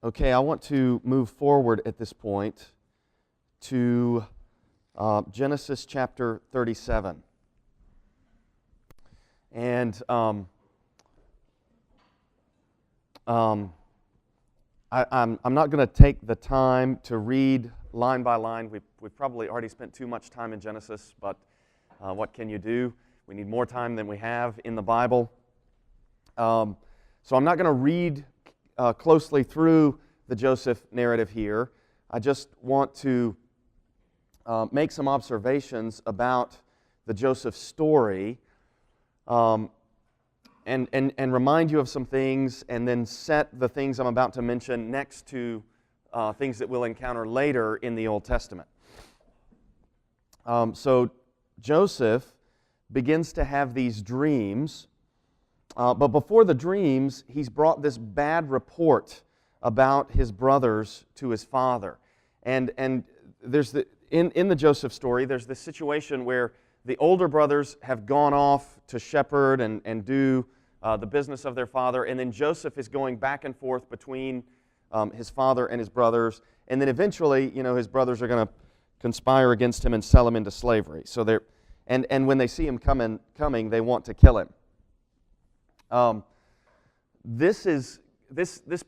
Okay, I want to move forward at this point to Genesis chapter 37. And I'm not going to take the time to read line by line. We've probably already spent too much time in Genesis, but what can you do? We need more time than we have in the Bible. So I'm not going to read closely through the Joseph narrative here. I just want to make some observations about the Joseph story and remind you of some things, and then set the things I'm about to mention next to things that we'll encounter later in the Old Testament. So Joseph begins to have these dreams. But before the dreams, he's brought this bad report about his brothers to his father. And there's in the Joseph story, there's this situation where the older brothers have gone off to shepherd and do the business of their father, and then Joseph is going back and forth between his father and his brothers, and then eventually, his brothers are going to conspire against him and sell him into slavery. So they're and when they see him coming, they want to kill him. This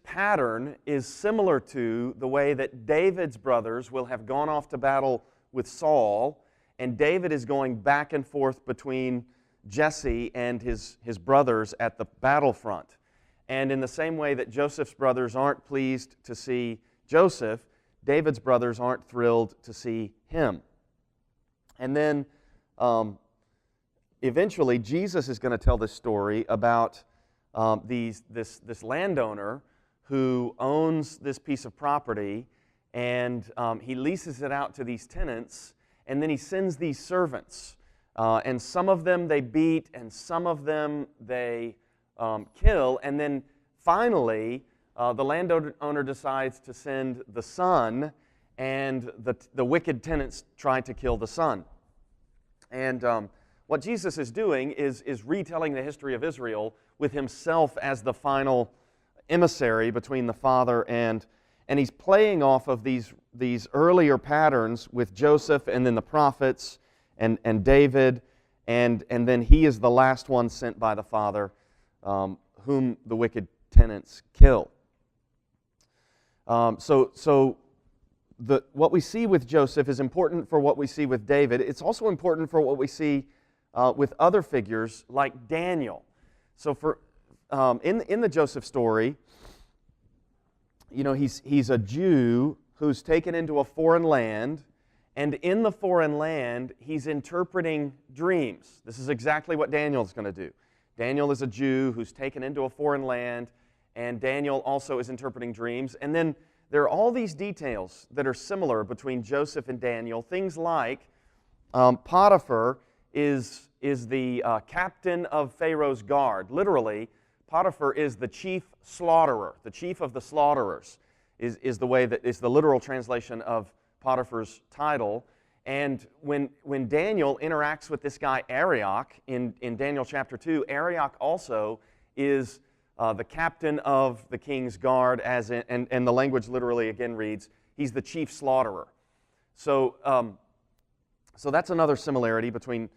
pattern is similar to the way that David's brothers will have gone off to battle with Saul, and David is going back and forth between Jesse and his brothers at the battlefront. And in the same way that Joseph's brothers aren't pleased to see Joseph, David's brothers aren't thrilled to see him. And then eventually, Jesus is going to tell this story about this landowner who owns this piece of property, and he leases it out to these tenants, and then he sends these servants. And some of them they beat, and some of them they kill, and then finally the landowner decides to send the son, and the wicked tenants try to kill the son. And what Jesus is doing is retelling the history of Israel with himself as the final emissary between the father and he's playing off of these earlier patterns with Joseph and then the prophets and David, and then he is the last one sent by the father whom the wicked tenants kill. What we see with Joseph is important for what we see with David. It's also important for what we see with other figures like Daniel. So in the Joseph story, he's a Jew who's taken into a foreign land, and in the foreign land, he's interpreting dreams. This is exactly what Daniel's going to do. Daniel is a Jew who's taken into a foreign land, and Daniel also is interpreting dreams. And then there are all these details that are similar between Joseph and Daniel. Things like Potiphar is the captain of Pharaoh's guard. Literally, Potiphar is the chief slaughterer. The chief of the slaughterers is the literal translation of Potiphar's title. And when Daniel interacts with this guy Arioch in Daniel chapter 2, Arioch also is the captain of the king's guard, and the language literally again reads, he's the chief slaughterer. So that's another similarity between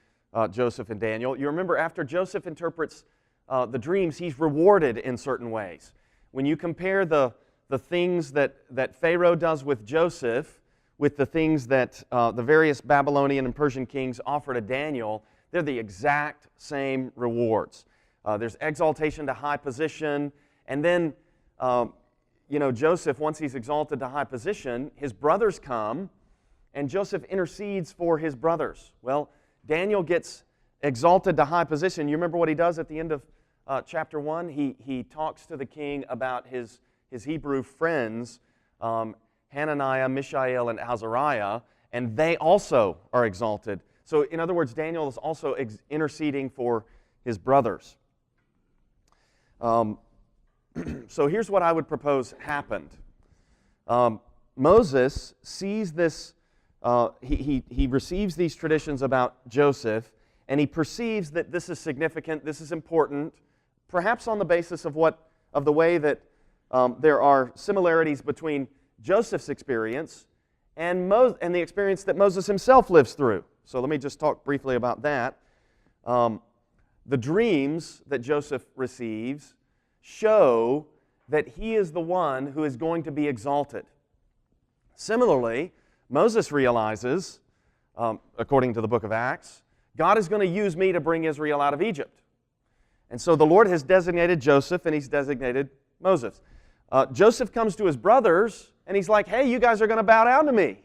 Joseph and Daniel. You remember, after Joseph interprets the dreams, he's rewarded in certain ways. When you compare the things that Pharaoh does with Joseph with the things that the various Babylonian and Persian kings offer to Daniel, they're the exact same rewards. There's exaltation to high position, and then Joseph, once he's exalted to high position, his brothers come, and Joseph intercedes for his brothers. Well, Daniel gets exalted to high position. You remember what he does at the end of chapter 1? He talks to the king about his Hebrew friends, Hananiah, Mishael, and Azariah, and they also are exalted. So in other words, Daniel is also interceding for his brothers. So here's what I would propose happened. Moses sees this, he receives these traditions about Joseph, and he perceives that this is significant, this is important, perhaps on the basis of the way that there are similarities between Joseph's experience and the experience that Moses himself lives through. So let me just talk briefly about that. The dreams that Joseph receives show that he is the one who is going to be exalted. Similarly, Moses realizes, according to the book of Acts, God is going to use me to bring Israel out of Egypt. And so the Lord has designated Joseph and He's designated Moses. Joseph comes to his brothers and he's like, hey, you guys are going to bow down to me.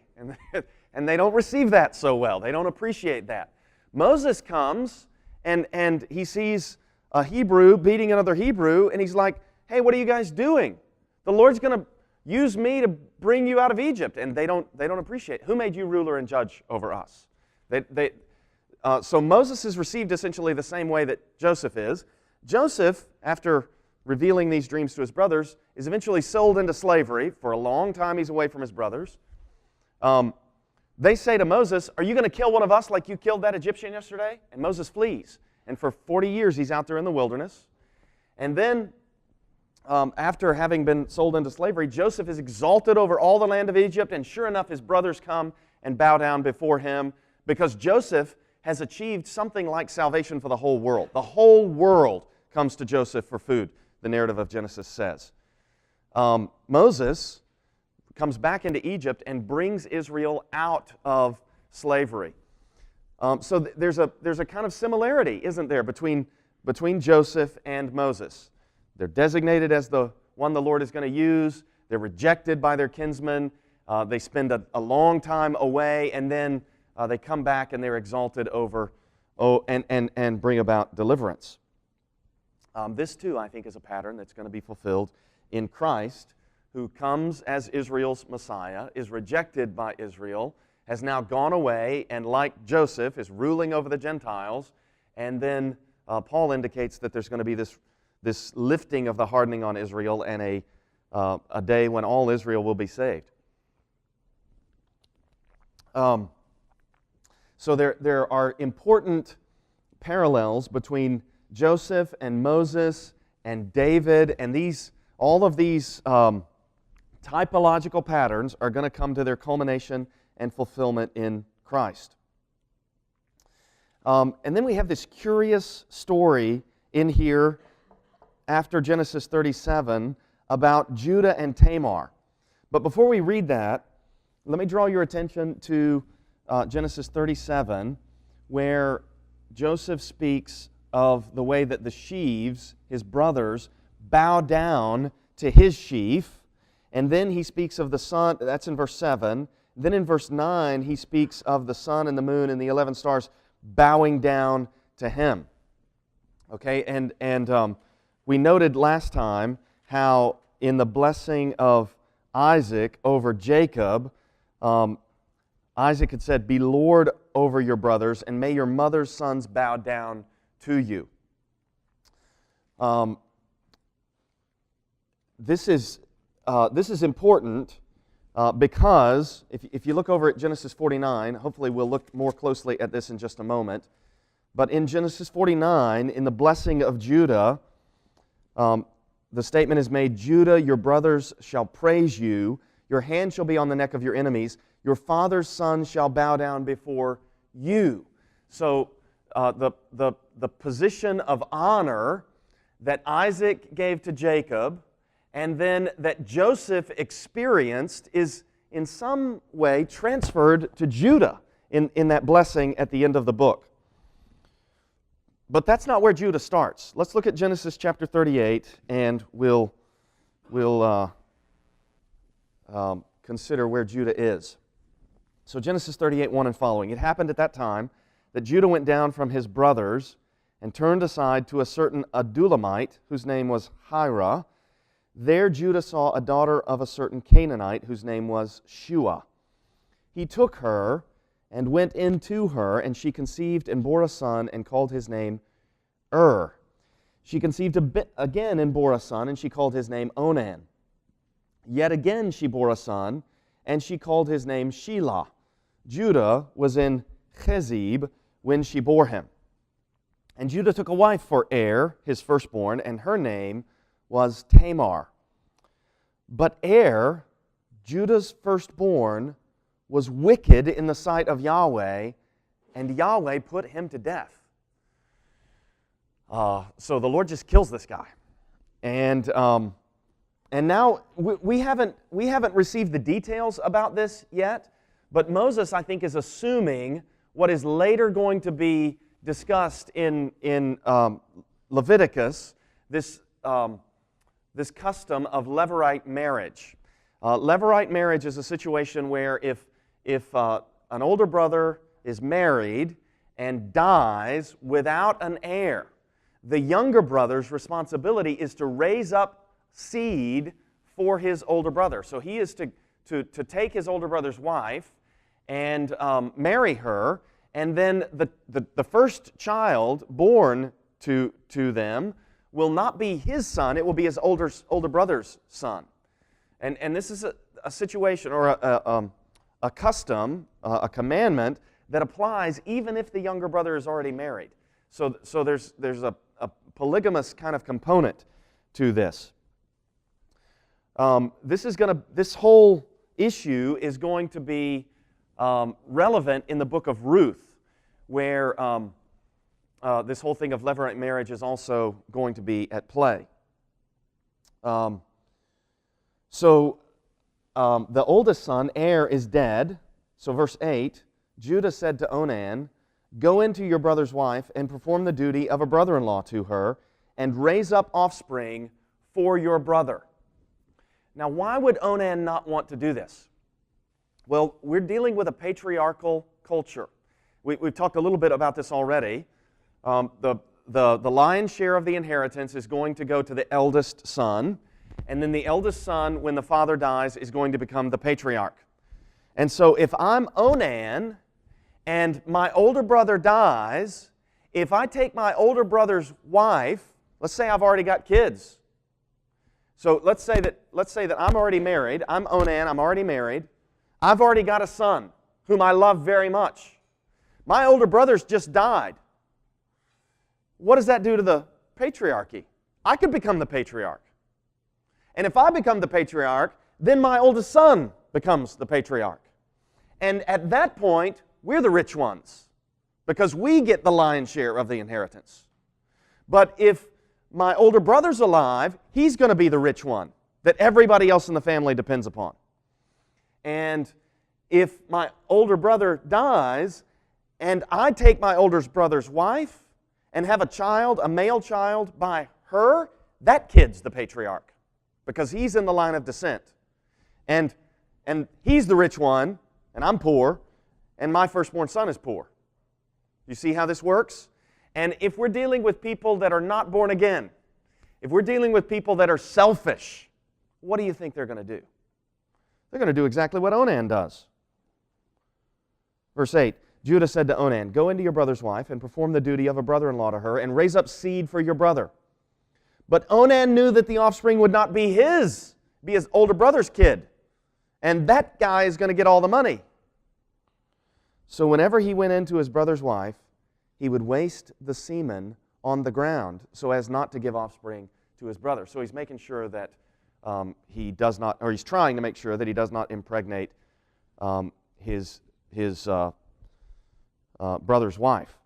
And they don't receive that so well. They don't appreciate that. Moses comes and he sees a Hebrew beating another Hebrew and he's like, hey, what are you guys doing? The Lord's going to use me to bring you out of Egypt. And they don't appreciate it. Who made you ruler and judge over us? So Moses is received essentially the same way that Joseph is. Joseph, after revealing these dreams to his brothers, is eventually sold into slavery. For a long time he's away from his brothers. They say to Moses, are you going to kill one of us like you killed that Egyptian yesterday? And Moses flees. And for 40 years he's out there in the wilderness. And then, after having been sold into slavery, Joseph is exalted over all the land of Egypt. And sure enough, his brothers come and bow down before him because Joseph has achieved something like salvation for the whole world. The whole world comes to Joseph for food, the narrative of Genesis says. Moses comes back into Egypt and brings Israel out of slavery. So there's a kind of similarity, isn't there, between Joseph and Moses. They're designated as the one the Lord is going to use. They're rejected by their kinsmen. They spend a long time away, and then they come back and they're exalted over and bring about deliverance. This too, I think, is a pattern that's going to be fulfilled in Christ, who comes as Israel's Messiah, is rejected by Israel, has now gone away, and like Joseph, is ruling over the Gentiles. And then Paul indicates that there's going to be this lifting of the hardening on Israel and a day when all Israel will be saved. So there are important parallels between Joseph and Moses and David, and all of these typological patterns are going to come to their culmination and fulfillment in Christ. And then we have this curious story in here after Genesis 37 about Judah and Tamar. But before we read that, let me draw your attention to Genesis 37, where Joseph speaks of the way that the sheaves, his brothers, bow down to his sheaf. And then he speaks of the sun, that's in verse 7. Then in verse 9, he speaks of the sun and the moon and the 11 stars bowing down to him. Okay, and we noted last time how in the blessing of Isaac over Jacob, Isaac had said, be Lord over your brothers, and may your mother's sons bow down to you. This is important because if you look over at Genesis 49, hopefully we'll look more closely at this in just a moment, but in Genesis 49, in the blessing of Judah, the statement is made, Judah, your brothers shall praise you, your hand shall be on the neck of your enemies, your father's sons shall bow down before you. So the position of honor that Isaac gave to Jacob and then that Joseph experienced is in some way transferred to Judah in that blessing at the end of the book. But that's not where Judah starts. Let's look at Genesis chapter 38 and we'll consider where Judah is. So Genesis 38, 1 and following. It happened at that time that Judah went down from his brothers and turned aside to a certain Adullamite, whose name was Hira. There Judah saw a daughter of a certain Canaanite, whose name was Shua. He took her and went in to her, and she conceived and bore a son and called his name She conceived again and bore a son, and she called his name Onan. Yet again she bore a son, and she called his name Shelah. Judah was in Chezib when she bore him. And Judah took a wife for his firstborn, and her name was Tamar. But Er, Judah's firstborn, was wicked in the sight of Yahweh, and Yahweh put him to death. So the Lord just kills this guy. And now we haven't received the details about this yet, but Moses, I think, is assuming what is later going to be discussed in Leviticus, this custom of Levirate marriage. Levirate marriage is a situation where if an older brother is married and dies without an heir, the younger brother's responsibility is to raise up seed for his older brother. So he is to take his older brother's wife and marry her, and then the first child born to them will not be his son, it will be his older brother's son. And this is a situation or a custom, a commandment that applies even if the younger brother is already married. So there's a polygamous kind of component to this. This whole issue is going to be relevant in the book of Ruth, where this whole thing of Levirate marriage is also going to be at play. The oldest son, Er, is dead. So verse 8, Judah said to Onan, "Go into your brother's wife and perform the duty of a brother-in-law to her, and raise up offspring for your brother." Now, why would Onan not want to do this? Well, we're dealing with a patriarchal culture. We've talked a little bit about this already. The lion's share of the inheritance is going to go to the eldest son, and then the eldest son, when the father dies, is going to become the patriarch. And so if I'm Onan and my older brother dies, if I take my older brother's wife, let's say I've already got kids. So let's say that I'm already married. I'm Onan, I'm already married. I've already got a son whom I love very much. My older brother's just died. What does that do to the patriarchy? I could become the patriarch. And if I become the patriarch, then my oldest son becomes the patriarch. And at that point, we're the rich ones because we get the lion's share of the inheritance. But if my older brother's alive, he's going to be the rich one that everybody else in the family depends upon. And if my older brother dies, and I take my older brother's wife and have a child, a male child, by her, that kid's the patriarch because he's in the line of descent. And he's the rich one, and I'm poor, and my firstborn son is poor. You see how this works? And if we're dealing with people that are not born again, if we're dealing with people that are selfish, what do you think they're going to do? They're going to do exactly what Onan does. Verse 8, Judah said to Onan, "Go into your brother's wife and perform the duty of a brother-in-law to her and raise up seed for your brother." But Onan knew that the offspring would not be his older brother's kid. And that guy is going to get all the money. So whenever he went into his brother's wife, he would waste the semen on the ground so as not to give offspring to his brother. So he's making sure that he does not, or he's trying to make sure that he does not impregnate his brother's wife.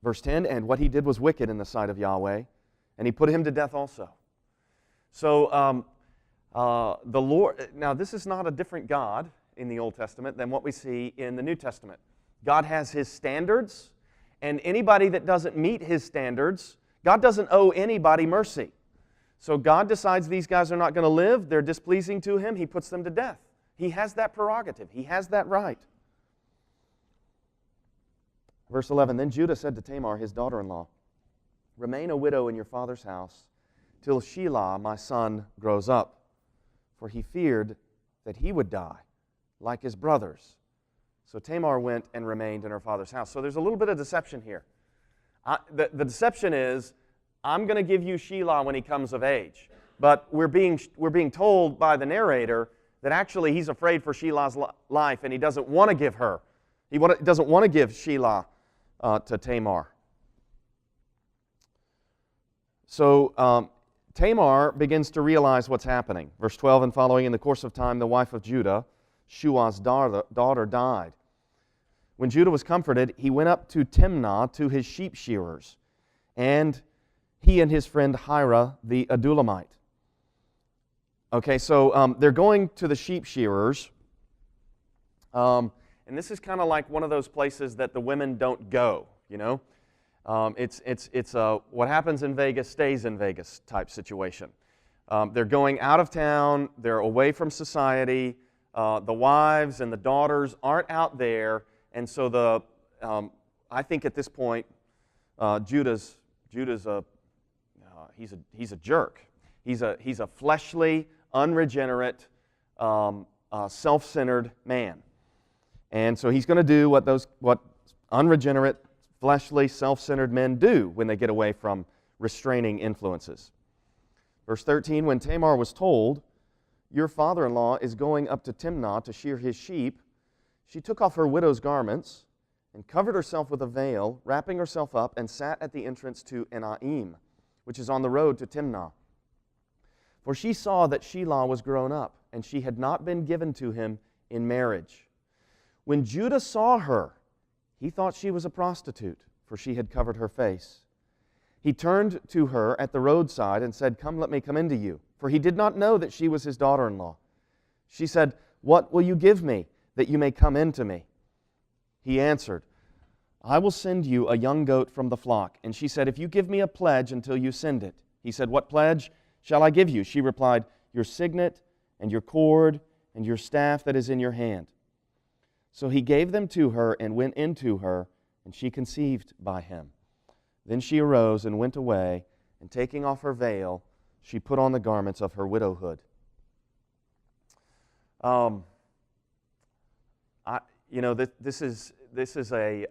Verse 10, "And what he did was wicked in the sight of Yahweh, and he put him to death also." So the Lord, now this is not a different God in the Old Testament than what we see in the New Testament. God has His standards, and anybody that doesn't meet His standards, God doesn't owe anybody mercy. So God decides these guys are not going to live, they're displeasing to Him, He puts them to death. He has that prerogative. He has that right. Verse 11, "Then Judah said to Tamar, his daughter-in-law, 'Remain a widow in your father's house till Shelah, my son, grows up.' For he feared that he would die, like his brothers. So Tamar went and remained in her father's house." So there's a little bit of deception here. The deception is, I'm going to give you Shelah when he comes of age. But we're being told by the narrator that actually he's afraid for Shelah's life and he doesn't want to give her. He doesn't want to give Shelah to Tamar. So Tamar begins to realize what's happening. Verse 12 and following, in the course of time, the wife of Judah, Shua's daughter, died. When Judah was comforted, he went up to Timnah to his sheep shearers, and he and his friend Hira the Adullamite. Okay, so they're going to the sheep shearers, and this is kind of like one of those places that the women don't go, you know. It's what happens in Vegas stays in Vegas type situation. They're going out of town, they're away from society, the wives and the daughters aren't out there, and so I think at this point, Judah's he's a jerk. He's a fleshly, unregenerate, self-centered man, and so he's going to do what unregenerate, fleshly, self-centered men do when they get away from restraining influences. Verse 13, when Tamar was told, "Your father-in-law is going up to Timnah to shear his sheep," she took off her widow's garments and covered herself with a veil, wrapping herself up, and sat at the entrance to Enaim, which is on the road to Timnah. For she saw that Shelah was grown up, and she had not been given to him in marriage. When Judah saw her, he thought she was a prostitute, for she had covered her face. He turned to her at the roadside and said, "Come, let me come into you," for he did not know that she was his daughter-in-law. She said, "What will you give me, that you may come in to me?" He answered, "I will send you a young goat from the flock." And she said, "If you give me a pledge until you send it." He said, "What pledge shall I give you?" She replied, "Your signet and your cord and your staff that is in your hand." So he gave them to her and went into her, and she conceived by him. Then she arose and went away, and taking off her veil, she put on the garments of her widowhood. This is a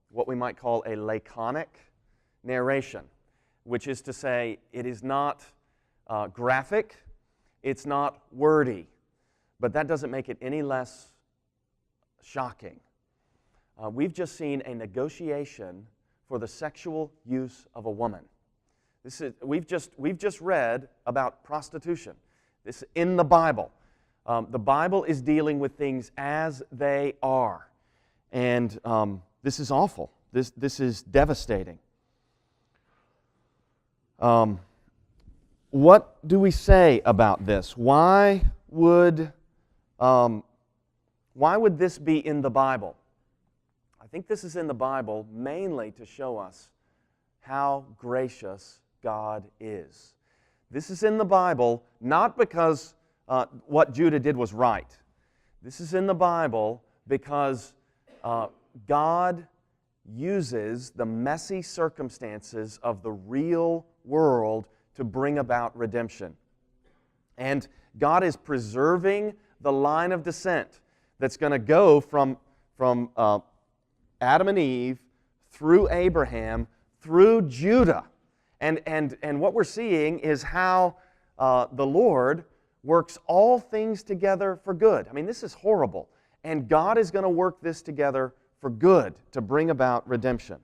what we might call a laconic narration, which is to say, it is not graphic, it's not wordy, but that doesn't make it any less shocking. We've just seen a negotiation for the sexual use of a woman. We've just read about prostitution. This in the Bible. The Bible is dealing with things as they are, and this is awful. This is devastating. What do we say about this? Why would this be in the Bible? I think this is in the Bible mainly to show us how gracious God is. This is in the Bible not because what Judah did was right. This is in the Bible because God uses the messy circumstances of the real world to bring about redemption. And God is preserving the line of descent that's going to go from Adam and Eve through Abraham, through Judah. And what we're seeing is how the Lord works all things together for good. I mean, this is horrible. And God is going to work this together for good to bring about redemption.